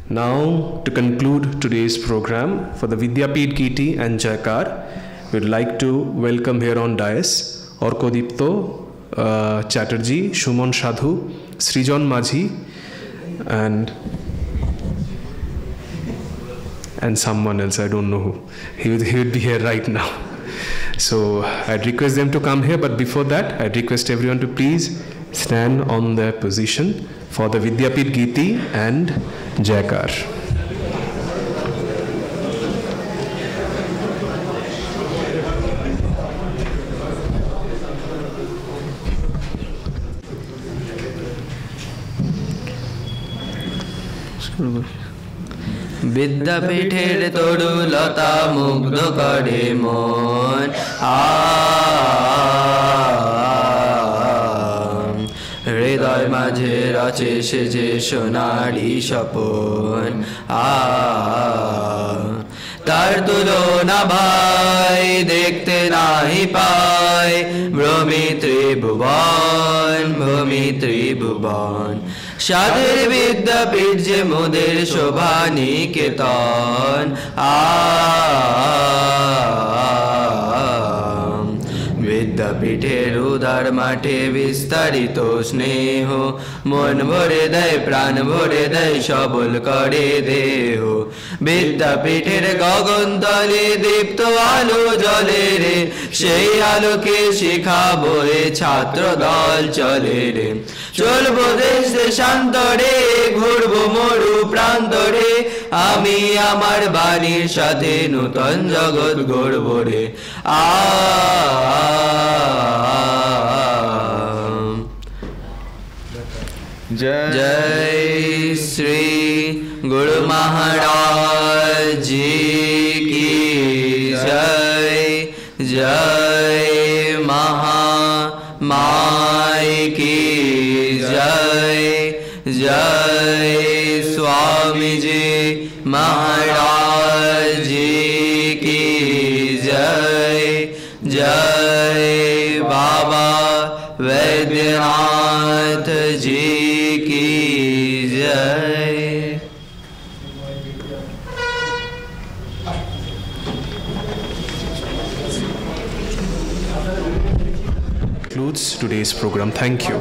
Now, to conclude today's program for the Vidyapith Geeti and Jaykar, we'd like to welcome here on dais Orkodipto Chatterjee, Shumon Sadhu, Srijon Majhi, and someone else, I don't know who. He would be here right now. So I'd request them to come here, but before that, I'd request everyone to please stand on their position for the Vidyapith Geeti and Jaykar. বিদ্যাপীঠের তরুলতা মুগ্ধ করে মন হৃদয় মাঝে রচে সে যে সোনারি স্বপন তার তুলনা ভাই দেখতে নাহি পায় ভ্রমি ত্রিভুবন সাধের বিদ্যাপীঠ যে মোদের শোভা নিকেতন বিদ্যাপীঠের উদার মাঠে বিস্তারিত স্নেহ মন ভরে দেয় প্রাণ ভরে দেয় সবল করে দেহ বিদ্যাপীঠের গগনতলে দীপ্ত আলো জ্বলে রে সেই আলোকে শিখাবো এ ছাত্র দল চলে রে চলবো দেশ দেশান্তরে ঘুরবো মরু প্রান্তরে আমি আমার বাণীর সাথে নূতন জগৎ গড়ব রে जय श्री गुरु महाराज जी की जय जय महामाई की जय जय स्वामी जी महाराज जी की जय जय बाबा वैद्यनाथ जी की जय। Concludes today's program. Thank you.